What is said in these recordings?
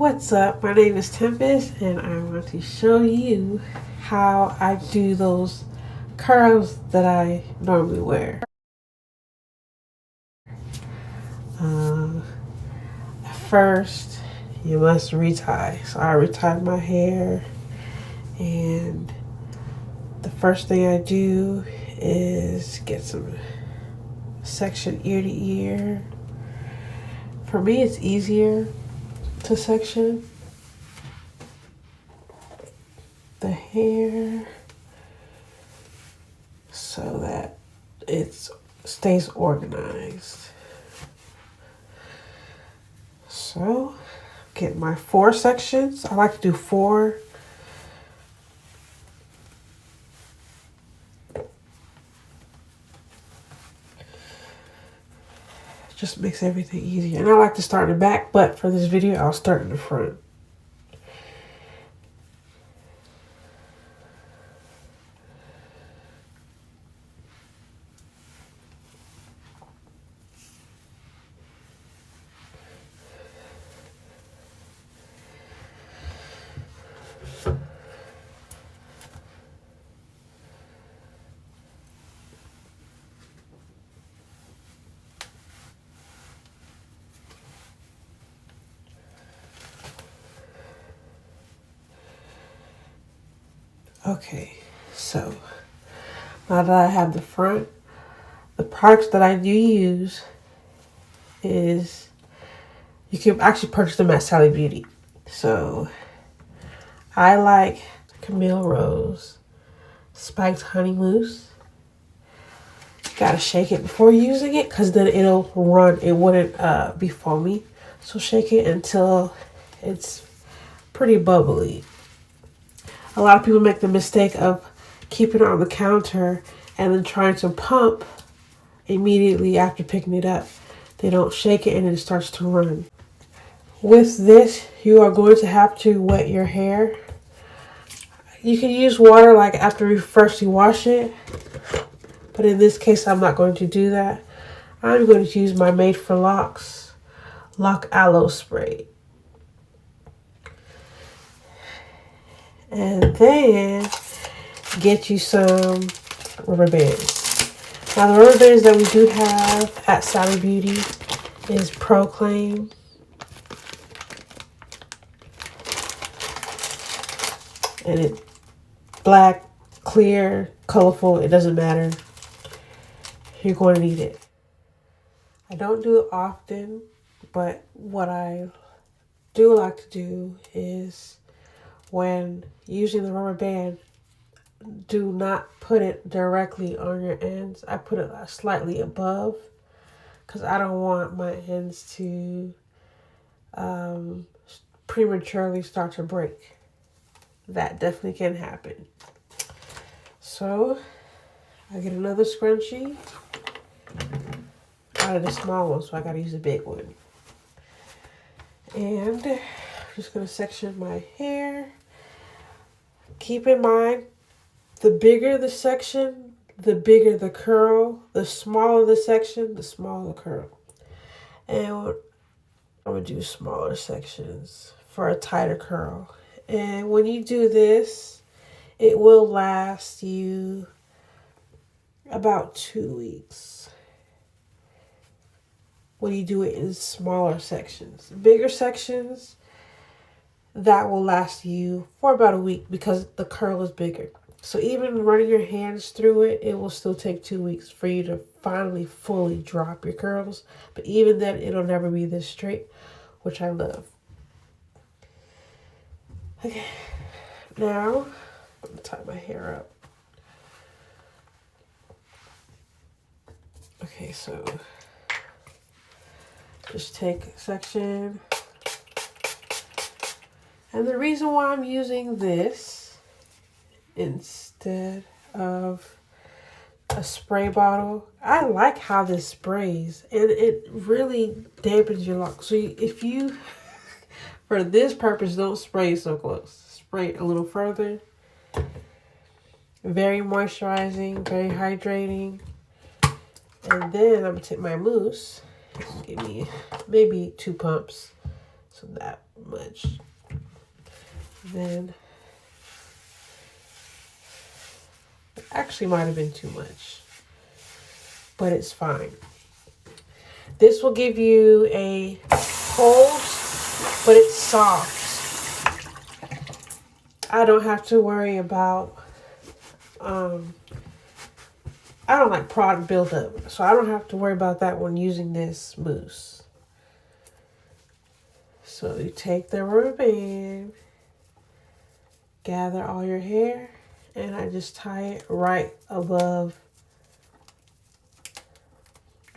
What's up? My name is Tempest and I want to show you how I do those curls that I normally wear. First, you must retie. So I retied my hair, and the first thing I do is get some section ear to ear. For me, it's easier to section the hair so that it stays organized. So, get my 4 sections. I like to do 4. Just makes everything easier. And I like to start in the back, but for this video, I'll start in the front. Okay, so now that I have the front, the products that I do use is, you can actually purchase them at Sally Beauty. So I like Camille Rose Spiked Honey Mousse. Gotta shake it before using it because then it'll run. It wouldn't be foamy. So shake it until it's pretty bubbly. A lot of people make the mistake of keeping it on the counter and then trying to pump immediately after picking it up. They don't shake it and it starts to run. With this, you are going to have to wet your hair. You can use water like after you freshly wash it, but in this case, I'm not going to do that. I'm going to use my Made for Locs Loc Aloe spray. And then get you some rubber bands. Now the rubber bands that we do have at Sally Beauty is Proclaim. And it's black, clear, colorful, it doesn't matter. You're going to need it. I don't do it often, but what I do like to do is when using the rubber band, do not put it directly on your ends. I put it slightly above because I don't want my ends to prematurely start to break. That definitely can happen. So I get another scrunchie out of the small one, so I gotta use the big one. And I'm just gonna section my hair. Keep in mind, the bigger the section, the bigger the curl. The smaller the section, the smaller the curl. And I'm gonna do smaller sections for a tighter curl. And when you do this, it will last you about 2 weeks. When you do it in smaller sections. Bigger sections, that will last you for about a week because the curl is bigger. So even running your hands through it, it will still take 2 weeks for you to finally fully drop your curls. But even then, it'll never be this straight, which I love. Okay, now I'm going to tie my hair up. Okay, so just take a section. And the reason why I'm using this instead of a spray bottle, I like how this sprays and it really dampens your locks. So if you, for this purpose, don't spray so close. Spray a little further. Very moisturizing, very hydrating. And then I'm going to take my mousse, give me maybe 2 pumps, So that much. Then, actually might have been too much, but it's fine. This will give you a hold, but it's soft. I don't have to worry about, I don't like product buildup, so I don't have to worry about that when using this mousse. So you take the rubber band, gather all your hair, and I just tie it right above.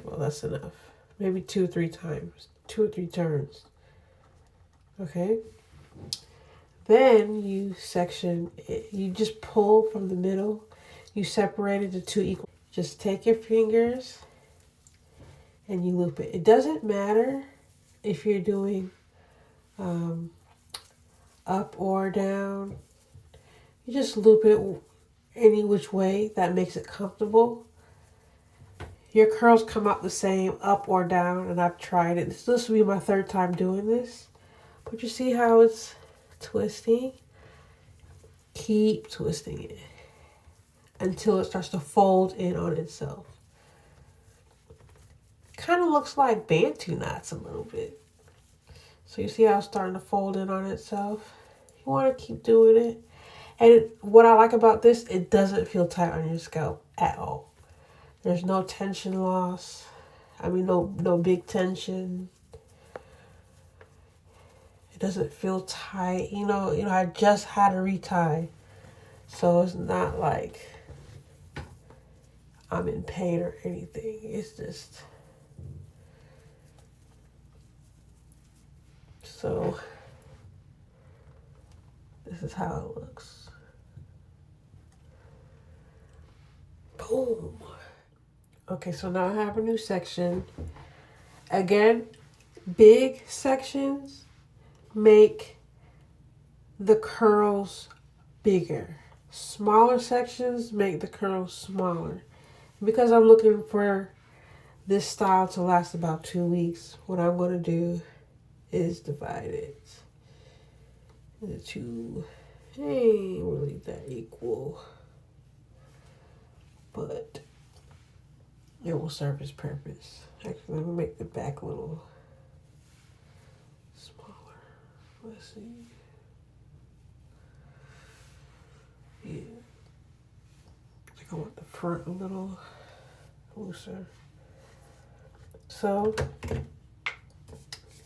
Well, that's enough. Maybe 2 or 3 times, 2 or 3 turns. Okay. Then you section it. You just pull from the middle. You separate it to 2 equal. Just take your fingers and you loop it. It doesn't matter if you're doing up or down. You just loop it any which way that makes it comfortable. Your curls come out the same up or down, and I've tried it. This will be my 3rd time doing this. But you see how it's twisting? Keep twisting it until it starts to fold in on itself. Kind of looks like bantu knots a little bit. So you see how it's starting to fold in on itself? You want to keep doing it. And what I like about this, it doesn't feel tight on your scalp at all. There's no tension loss. I mean, no big tension. It doesn't feel tight. You know, I just had a retie. So it's not like I'm in pain or anything. It's just... So this is how it looks. Boom. Okay, so now I have a new section. Again, big sections make the curls bigger. Smaller sections make the curls smaller. Because I'm looking for this style to last about 2 weeks, what I'm going to do is divide it into 2. Ain't really that equal, but it will serve its purpose. Actually, let me make the back a little smaller. Let's see. Yeah. I think I want the front a little looser. So,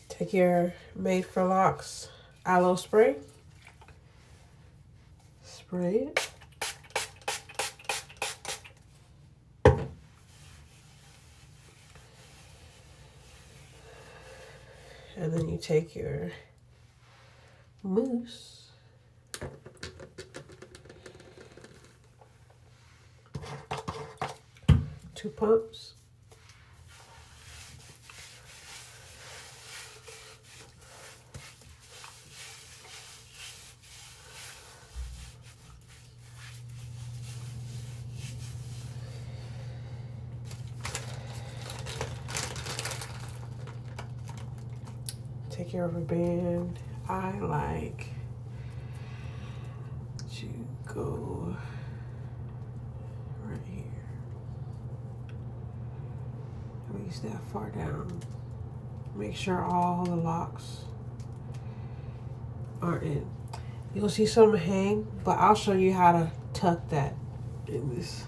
take your Made for Locs Aloe spray. Spray it. And then you take your mousse. 2 pumps. Take your rubber band. I like to go right here. At least that far down. Make sure all the locks are in. You'll see some hang, but I'll show you how to tuck that in this.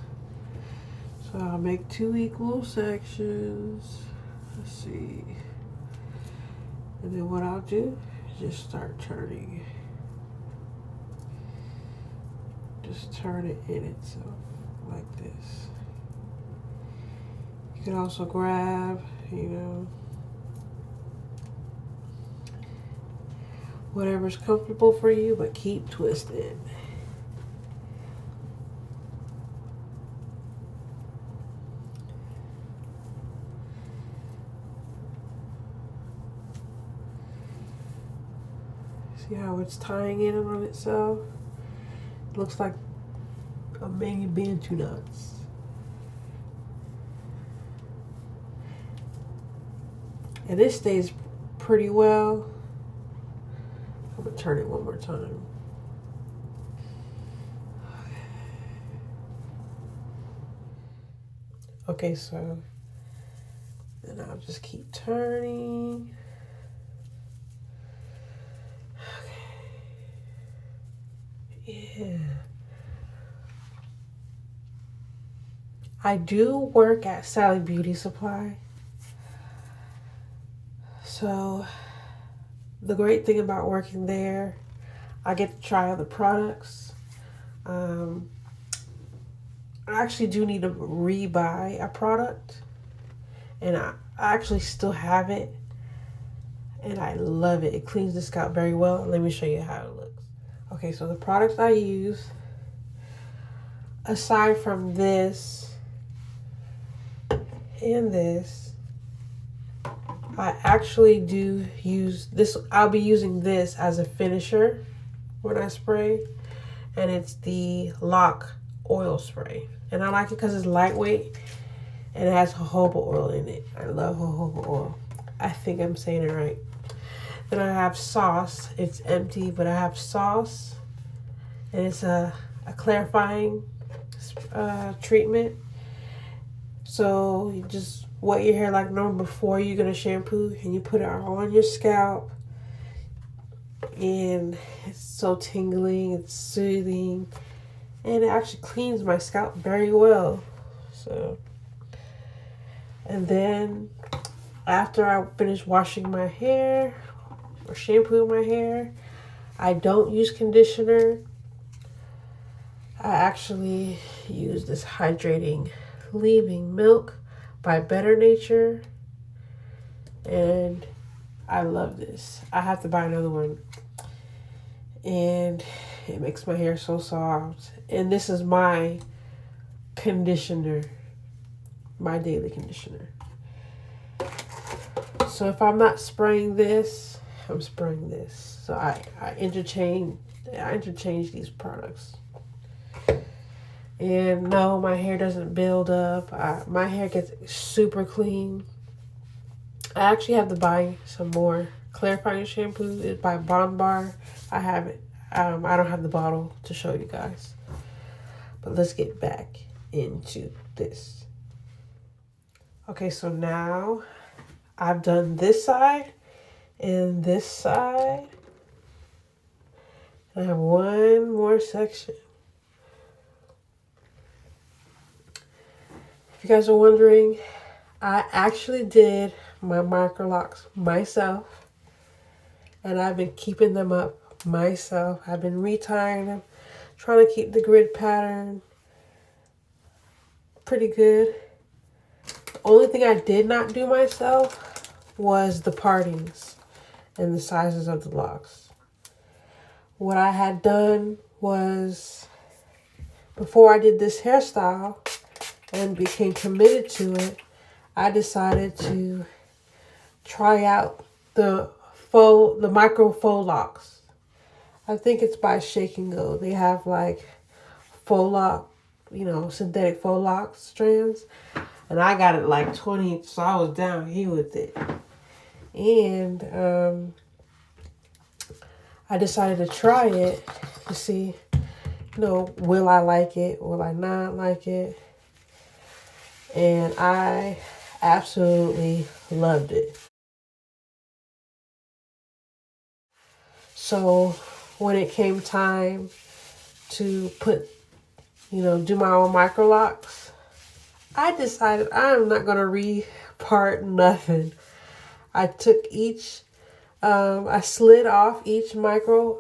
So I'll make 2 equal sections. Let's see. And then what I'll do is just start turning. Just turn it in itself like this. You can also grab, whatever's comfortable for you, but keep twisting. See how it's tying in on itself? It looks like a mini bantu knots. And this stays pretty well. I'm gonna turn it one more time. Okay, so then I'll just keep turning. Okay. Yeah. I do work at Salon Beauty Supply. So the great thing about working there, I get to try other products. I actually do need to re-buy a product, and I actually still have it, and I love it. It cleans the scalp very well. Let me show you how it looks. Okay, so the products I use, aside from this and this, I actually do use this. I'll be using this as a finisher when I spray, and it's the Locs oil spray. And I like it because it's lightweight and it has jojoba oil in it. I love jojoba oil. I think I'm saying it right. Then I have sauce. It's empty, but I have sauce, and it's a clarifying treatment. So you just wet your hair like normal before you're gonna shampoo, and you put it all on your scalp, and it's so tingling, it's soothing, and it actually cleans my scalp very well. So, and then after I finish washing my hair or shampooing my hair, I don't use conditioner. I actually use this hydrating leave-in milk by Better Nature, and I love this. I have to buy another one, and it makes my hair so soft. And this is my conditioner, my daily conditioner. So if I'm not spraying this, I'm spraying this. So I interchange these products. And no, my hair doesn't build up. My hair gets super clean. I actually have to buy some more clarifying shampoo. It's by Bon Bar. I have it. I don't have the bottle to show you guys. But let's get back into this. Okay, so now I've done this side and this side. I have one more section. If you guys are wondering, I actually did my MicroLocs myself, and I've been keeping them up myself. I've been retying them, trying to keep the grid pattern pretty good. The only thing I did not do myself was the partings and the sizes of the locks. What I had done was, before I did this hairstyle and became committed to it, I decided to try out the micro faux locks. I think it's by Shake and Go. They have like faux lock, synthetic faux lock strands. And I got it like 20, so I was down here with it. And I decided to try it to see, will I like it? Will I not like it? And I absolutely loved it. So when it came time to do my own MicroLocs, I decided I'm not going to re-part nothing. I took I slid off each micro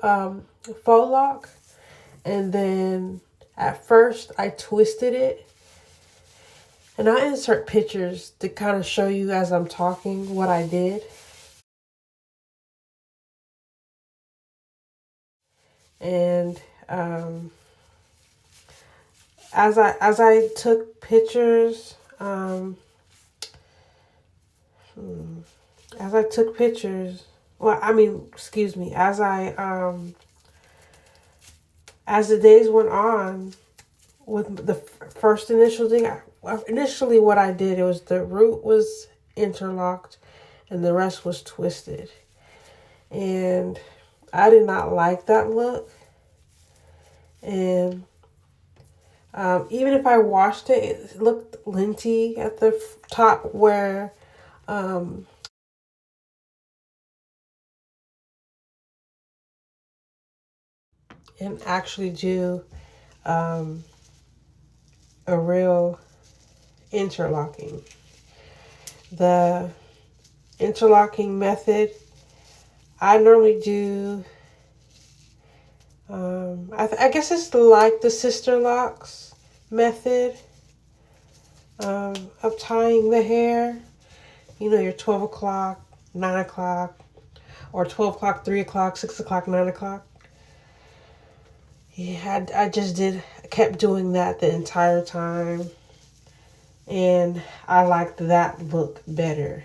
faux lock, and then at first I twisted it. And I insert pictures to kind of show you as I'm talking what I did. And as I took pictures, as the days went on, with the first initial thing, initially what I did, it was the root was interlocked and the rest was twisted. And I did not like that look. And even if I washed it, it looked linty at the top where and actually do a real interlocking. The interlocking method, I normally do, I guess it's like the Sister Locs method of tying the hair. You know, your 12 o'clock, 9 o'clock, or 12 o'clock, 3 o'clock, 6 o'clock, 9 o'clock. Yeah, I just kept doing that the entire time. And I liked that look better.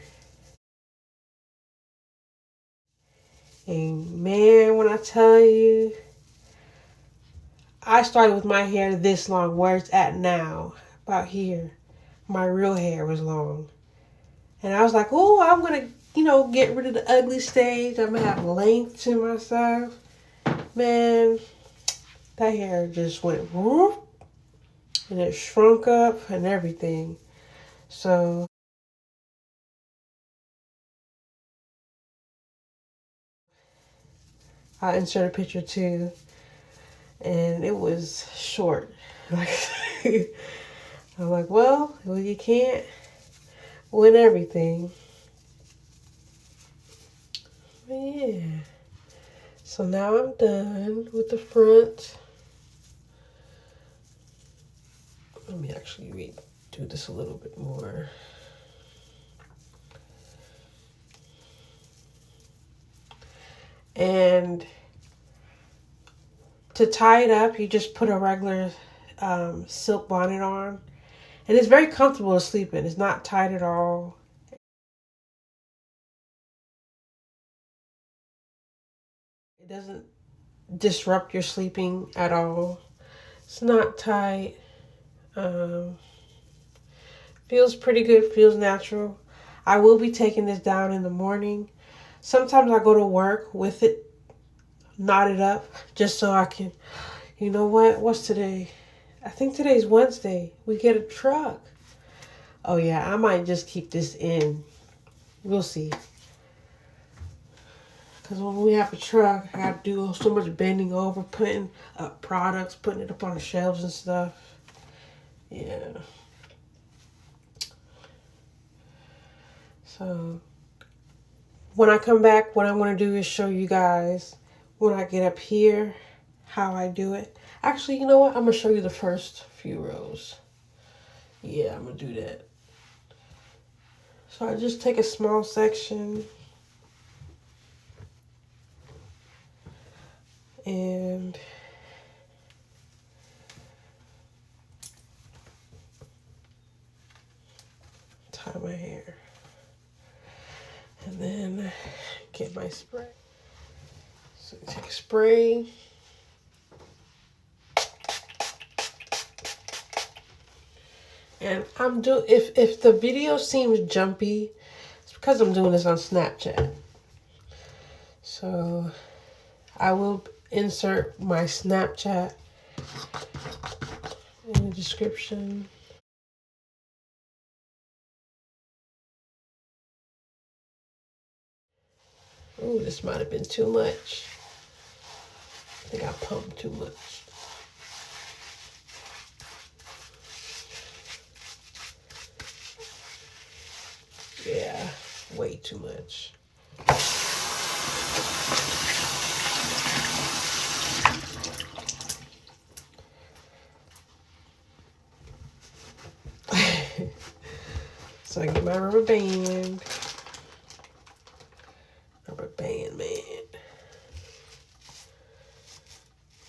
And man, when I tell you, I started with my hair this long, where it's at now, about here. My real hair was long. And I was like, oh, I'm going to, get rid of the ugly stage. I'm going to have length to myself. Man, that hair just went whoop. And it shrunk up and everything. So I insert a picture too. And it was short. Like, I'm like, well, you can't win everything. But yeah. So now I'm done with the front. Let me actually redo this a little bit more. And to tie it up, you just put a regular silk bonnet on. And it's very comfortable to sleep in. It's not tight at all. It doesn't disrupt your sleeping at all. It's not tight. Feels pretty good. Feels natural. I will be taking this down in the morning. Sometimes I go to work with it knotted up just so I can, you know what? What's today? I think today's Wednesday. We get a truck. Oh yeah, I might just keep this in. We'll see. Because when we have a truck, I got to do so much bending over, putting up products, putting it up on the shelves and stuff. Yeah. So when I come back, what I'm going to do is show you guys when I get up here how I do it. Actually, you know what? I'm going to show you the first few rows. Yeah, I'm going to do that. So I just take a small section and tie my hair. And then get my spray. So take a spray. And I'm doing, if the video seems jumpy, it's because I'm doing this on Snapchat. So I will insert my Snapchat in the description. Ooh, this might have been too much. I think I pumped too much. Yeah, way too much. So I get my rubber band. Rubber band, man.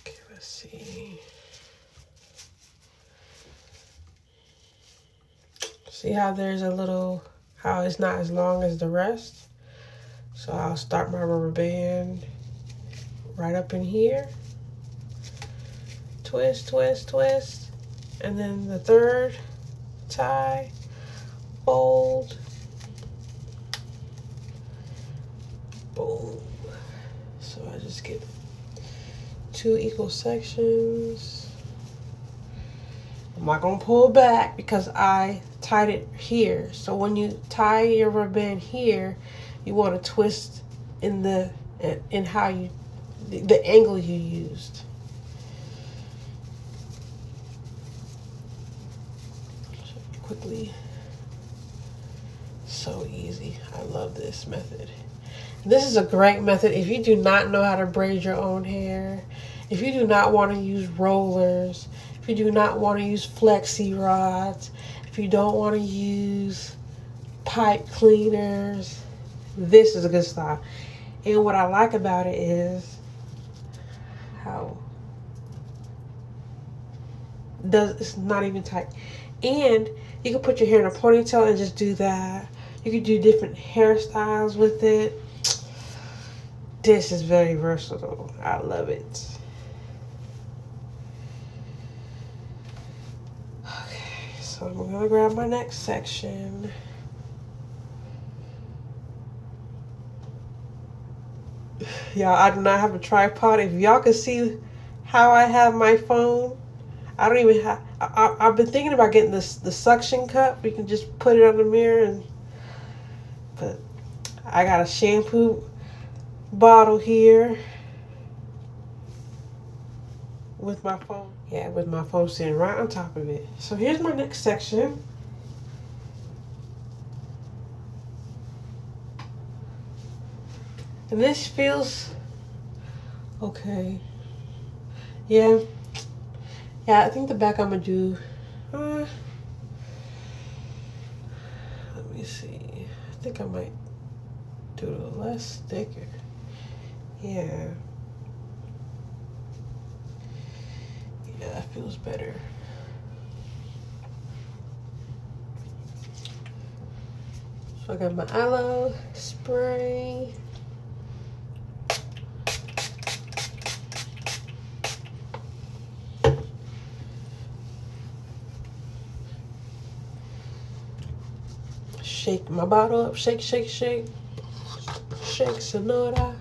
Okay, let's see. See how there's a little, how it's not as long as the rest? So I'll start my rubber band right up in here. Twist, twist, twist. And then the third tie, fold. Boom. So I just get 2 equal sections. I'm not gonna pull back because I tied it here. So when you tie your rubber band here, you want to twist in how you, the angle you used. Quickly. So easy. I love this method. This is a great method if you do not know how to braid your own hair, if you do not want to use rollers, if you do not want to use flexi rods, if you don't want to use pipe cleaners. This is a good style. And what I like about it is how it's not even tight. And you can put your hair in a ponytail and just do that. You can do different hairstyles with it. This is very versatile. I love it. Okay, so I'm gonna grab my next section. Y'all, I do not have a tripod. If y'all can see how I have my phone, I don't even have. I've been thinking about getting the suction cup. We can just put it on the mirror, but I got a shampoo bottle here with my phone. Yeah, with my phone sitting right on top of it. So here's my next section. And this feels okay. Yeah, I think the back I'm gonna do, let me see. I think I might do it a little less thicker. Yeah, that feels better. So I got my aloe spray. Shake my bottle up, shake, shake, shake. Shake, Sonora.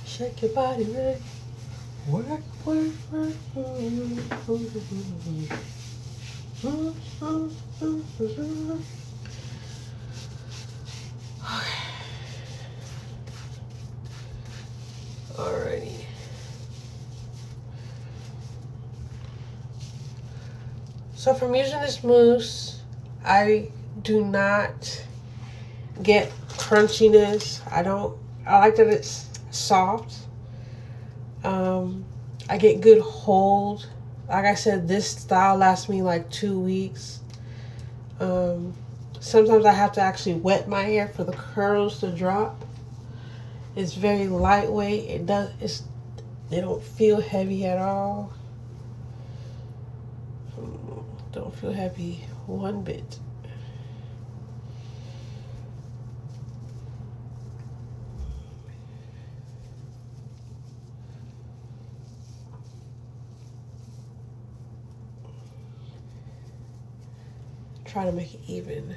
Shake your body, right? Work, work, work. Alrighty. So from using this mousse, I do not get crunchiness. I like that it's soft. I get good hold. Like I said, this style lasts me like 2 weeks. Sometimes I have to actually wet my hair for the curls to drop. It's very lightweight. They don't feel heavy at all. Don't feel heavy one bit. Try to make it even.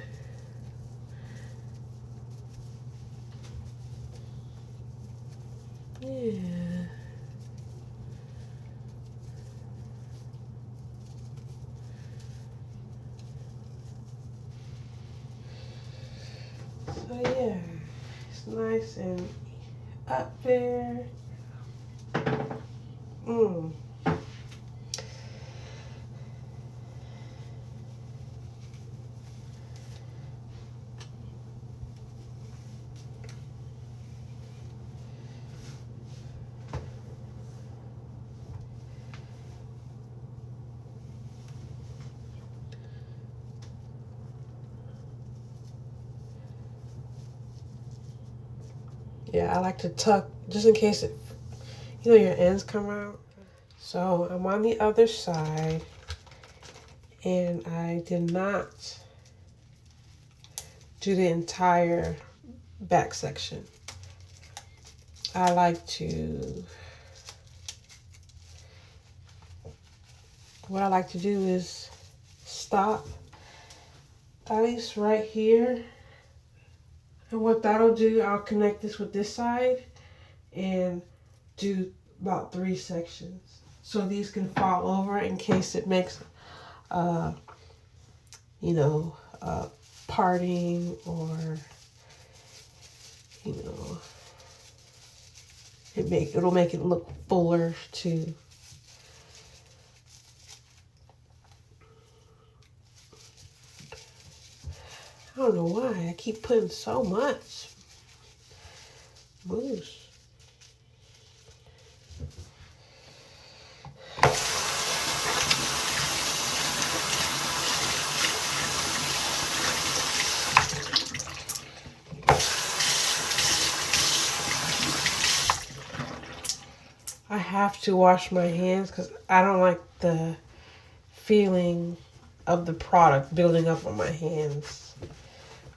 Yeah. So yeah, it's nice and up there. Yeah, I like to tuck just in case your ends come out. So I'm on the other side, and I did not do the entire back section. I like to, what I like to do is stop at least right here. And what that'll do, I'll connect this with this side, and do about 3 sections. So these can fall over in case it makes, you know, parting or, you know, it'll make it look fuller too. I don't know why I keep putting so much mousse. I have to wash my hands because I don't like the feeling of the product building up on my hands.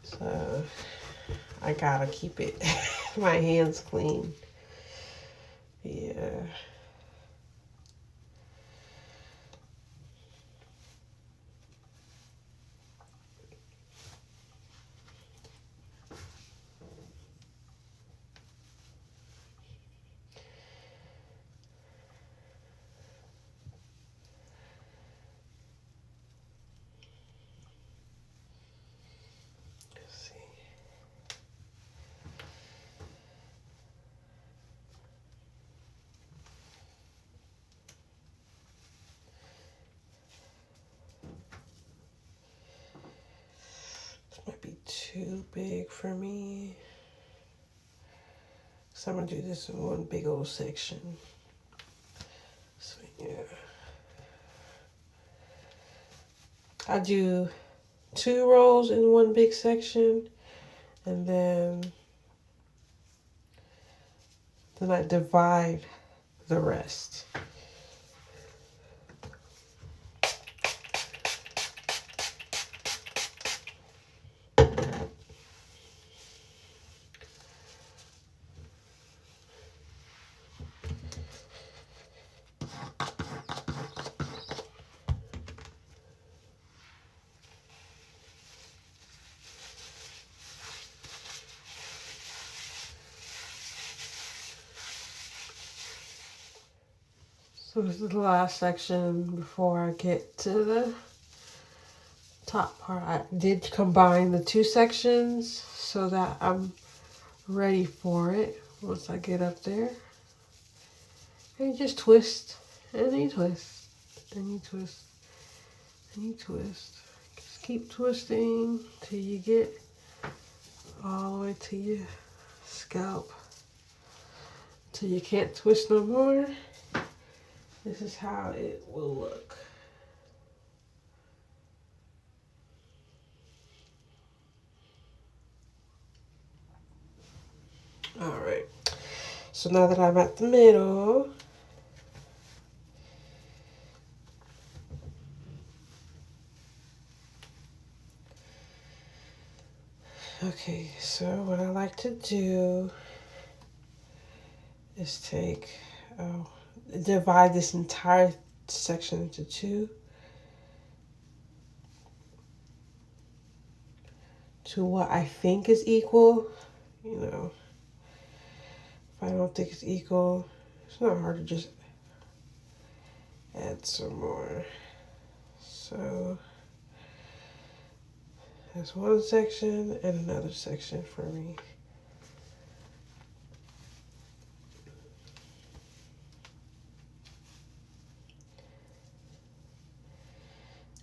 So I gotta keep it my hands clean. Yeah. Might be too big for me. So I'm gonna do this in one big old section. So yeah. I do 2 rows in one big section and then I divide the rest. So this is the last section before I get to the top part. I did combine the 2 sections so that I'm ready for it once I get up there. And you just twist, and you twist, and you twist, and you twist. Just keep twisting till you get all the way to your scalp. Till you can't twist no more. This is how it will look. All right. So now that I'm at the middle, okay, so what I like to do is divide this entire section into 2 to what I think is equal. You know, if I don't think it's equal, it's not hard to just add some more. So that's one section and another section for me.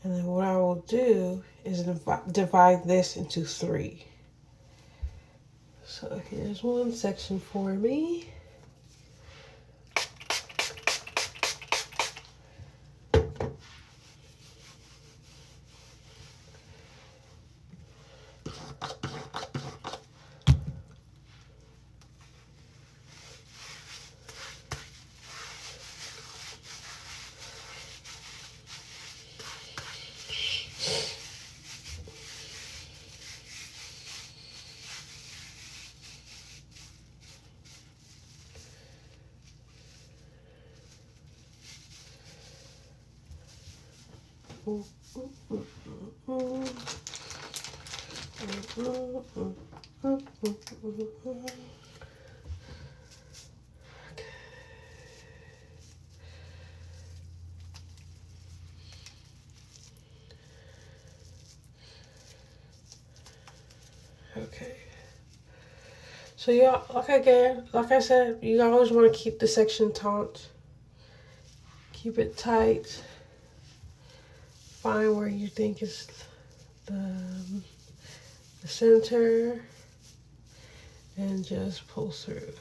And then what I will do is divide this into 3. So here's one section for me. Okay. So y'all, like I said, you always want to keep the section taut. Keep it tight. Find where you think is the center and just pull through.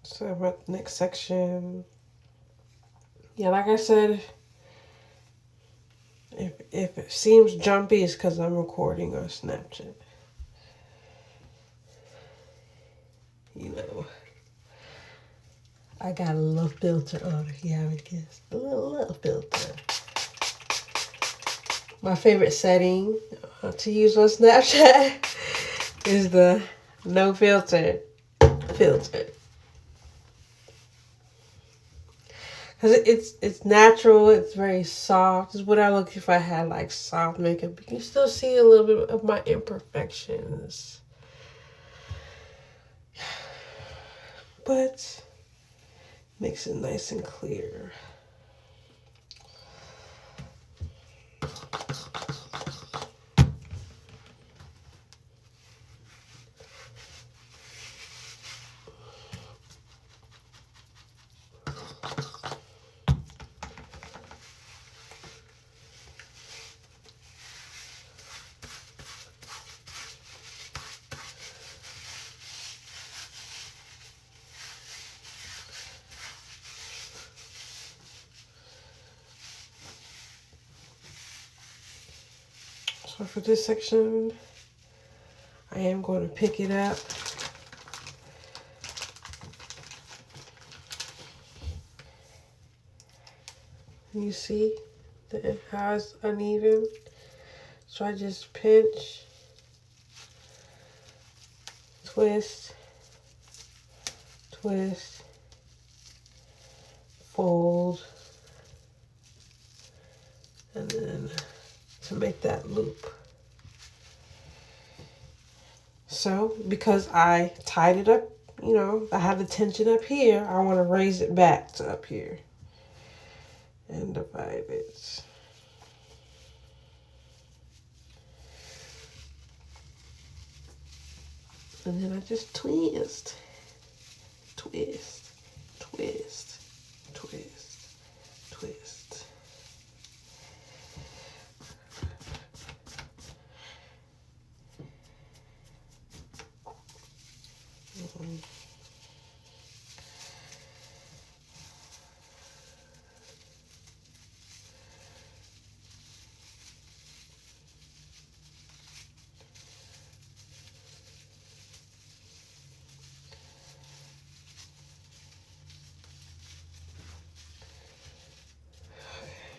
So about the next section. Yeah, like I said, if it seems jumpy, it's because I'm recording on Snapchat. You know, I got a little filter on, if you haven't guessed. A little filter. My favorite setting to use on Snapchat is the no filter filter. Because it's natural, it's very soft. It's what I look if I had like soft makeup. You can still see a little bit of my imperfections. But makes it nice and clear. So for this section, I am going to pick it up. You see how it's uneven? So I just pinch, twist, twist, fold, and then to make that loop. So because I tied it up, you know, I have the tension up here, I want to raise it back to up here and divide it. And then I just twist, twist, twist, twist, twist.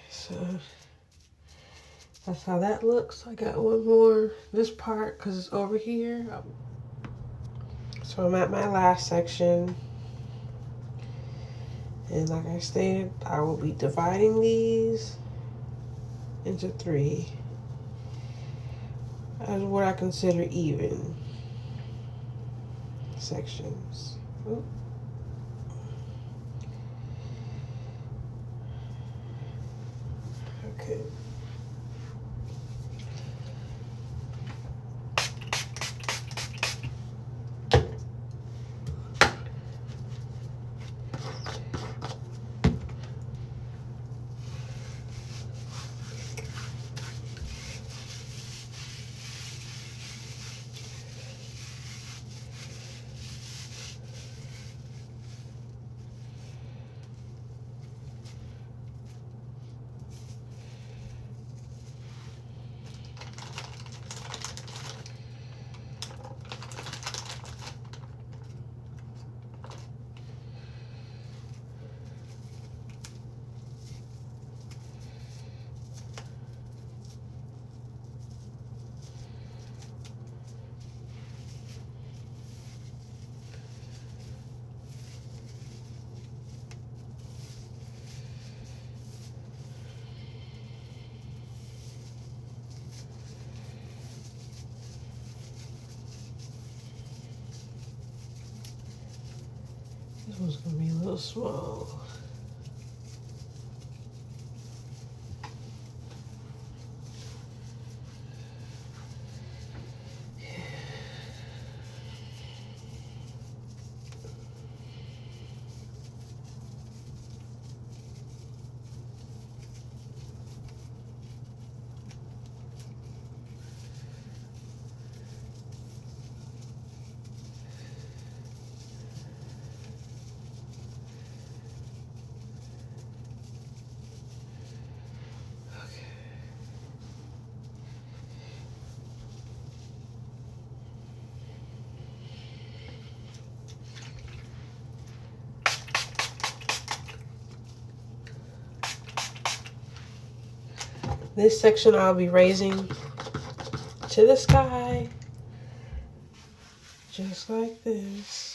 So that's how that looks. I got one more, this part, because it's over here. So I'm at my last section. And like I stated, I will be dividing these into 3 as what I consider even sections. Ooh. Okay. This one's gonna be a little small. This section I'll be raising to the sky, just like this.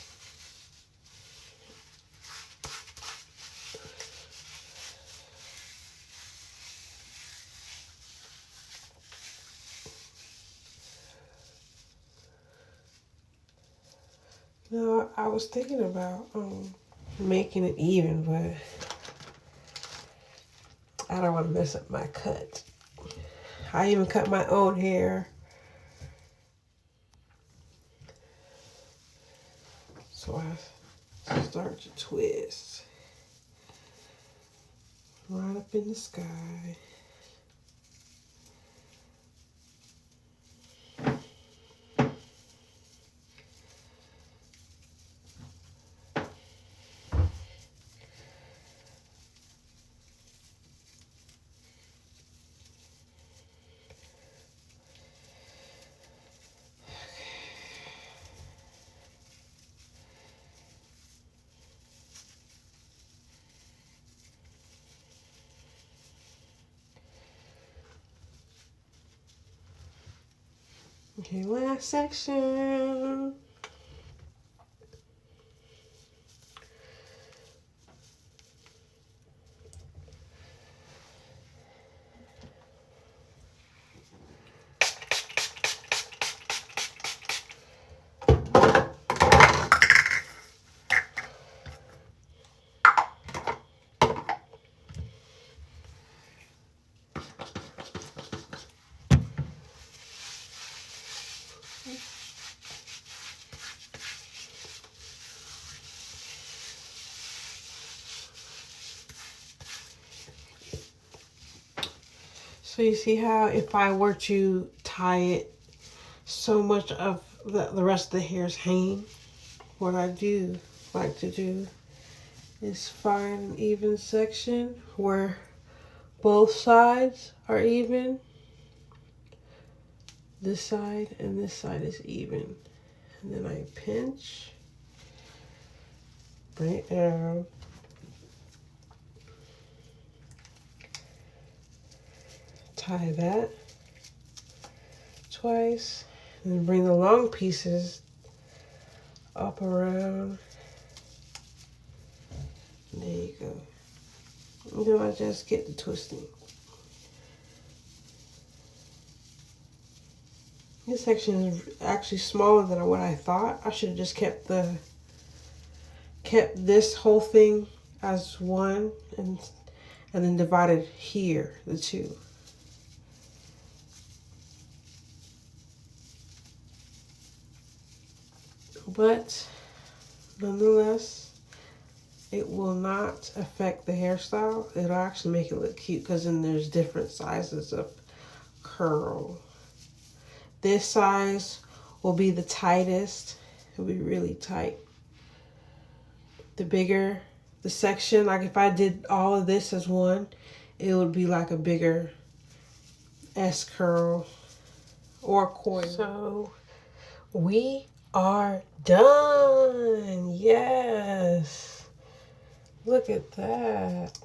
No, I was thinking about making it even, but I don't want to mess up my cut. I even cut my own hair. So I start to twist. Right up in the sky. Okay, last section. So you see how if I were to tie it, so much of the rest of the hair is hanging? What I do like to do is find an even section where both sides are even. This side and this side is even. And then I pinch, bring it down. Tie that twice, and then bring the long pieces up around. There you go. And then I just get the twisting. This section is actually smaller than what I thought. I should have just kept this whole thing as one and then divided here, the two. But nonetheless, it will not affect the hairstyle. It'll actually make it look cute because then there's different sizes of curl. This size will be the tightest. It'll be really tight. The bigger the section, like if I did all of this as one, it would be like a bigger S curl or coil. So we are done. Yes. Look at that.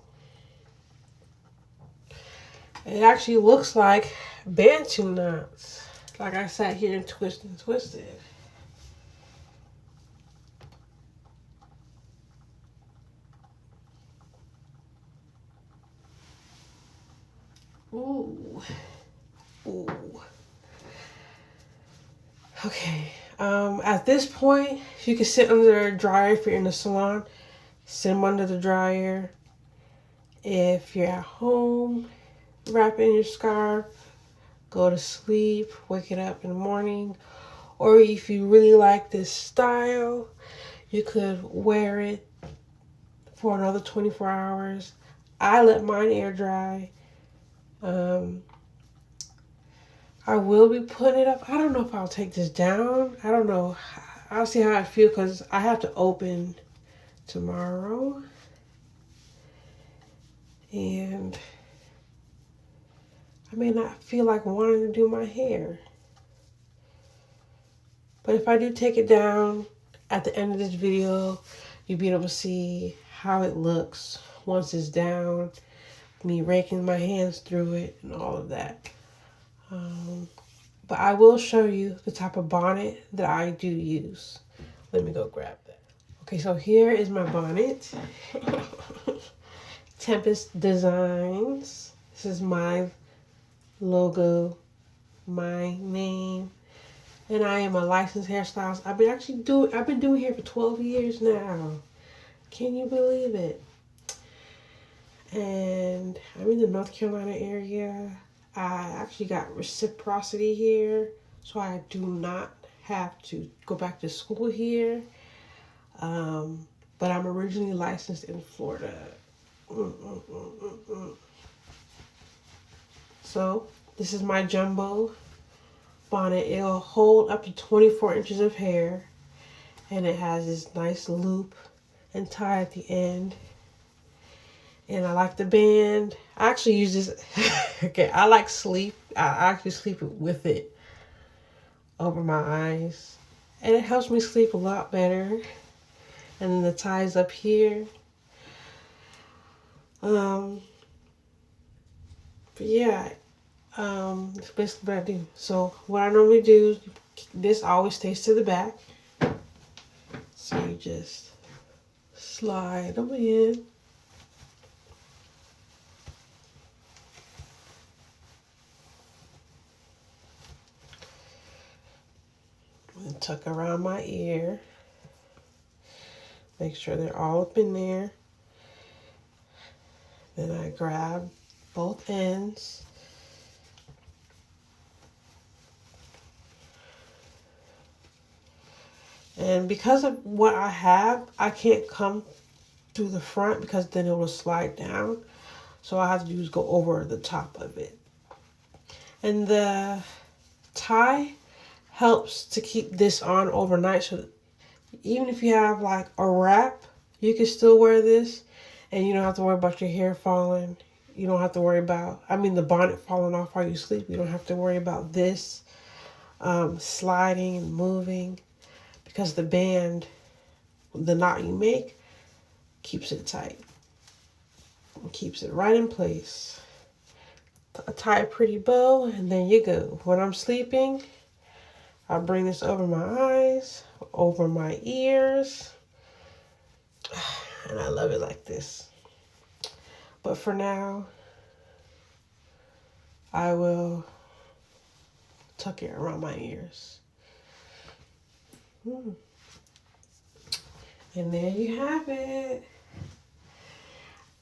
It actually looks like Bantu knots. Like I sat here and twisted. Ooh. Ooh. Okay. At this point, you can sit under a dryer if you're in the salon. Sit them under the dryer. If you're at home, wrap in your scarf, go to sleep, wake it up in the morning. Or if you really like this style, you could wear it for another 24 hours. I let mine air dry. I will be putting it up. I don't know if I'll take this down. I don't know. I'll see how I feel because I have to open tomorrow. And I may not feel like wanting to do my hair. But if I do take it down at the end of this video, you'll be able to see how it looks once it's down. me raking my hands through it and all of that. But I will show you the type of bonnet that I do use. Let me go grab that. Okay, so here is my bonnet. Tempest Designs. This is my logo, my name, and I am a licensed hairstylist. I've been doing hair for 12 years now. Can you believe it? And I'm in the North Carolina area. I actually got reciprocity here, so I do not have to go back to school here. But I'm originally licensed in Florida. So this is my jumbo bonnet. It'll hold up to 24 inches of hair, and it has this nice loop and tie at the end. And I like the band. I actually use this. Okay, I like sleep. I actually sleep with it over my eyes, and it helps me sleep a lot better. And then the tie's up here. But yeah, that's basically what I do. So what I normally do, this always stays to the back. So you just slide them in. And tuck around my ear. Make sure they're all up in there. Then I grab both ends. And because of what I have, I can't come through the front because then it will slide down. So all I have to do is go over the top of it. And the tie helps to keep this on overnight, so that even if you have like a wrap, you can still wear this and you don't have to worry about your hair falling. You don't have to worry about, the bonnet falling off while you sleep. You don't have to worry about this sliding and moving, because the band, the knot you make, keeps it tight. It keeps it right in place. Tie a pretty bow, and there you go. When I'm sleeping, I bring this over my eyes, over my ears, and I love it like this. But for now, I will tuck it around my ears. And there you have it.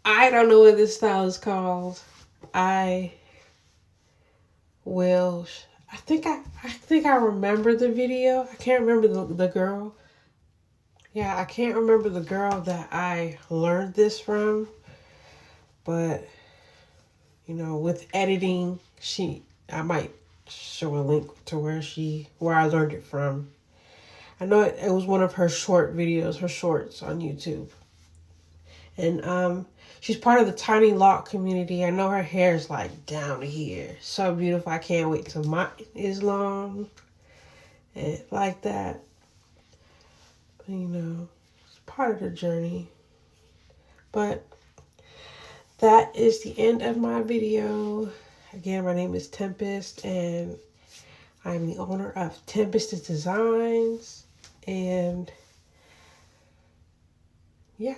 I don't know what this style is called. I think I remember the video. I can't remember the girl. Yeah, I can't remember the girl that I learned this from. But, with editing, I might show a link to where I learned it from. I know it was one of her short videos, her shorts on YouTube. And she's part of the Tiny Loc community. I know her hair is like down here. So beautiful. I can't wait till mine is long. And like that. But, it's part of the journey. But that is the end of my video. Again, my name is Tempest, and I'm the owner of Tempest Designs. And yeah,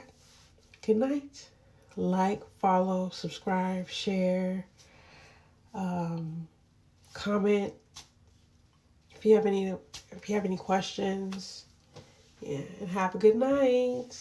good night. Like, follow, subscribe, share, comment if you have any questions. Yeah, and have a good night.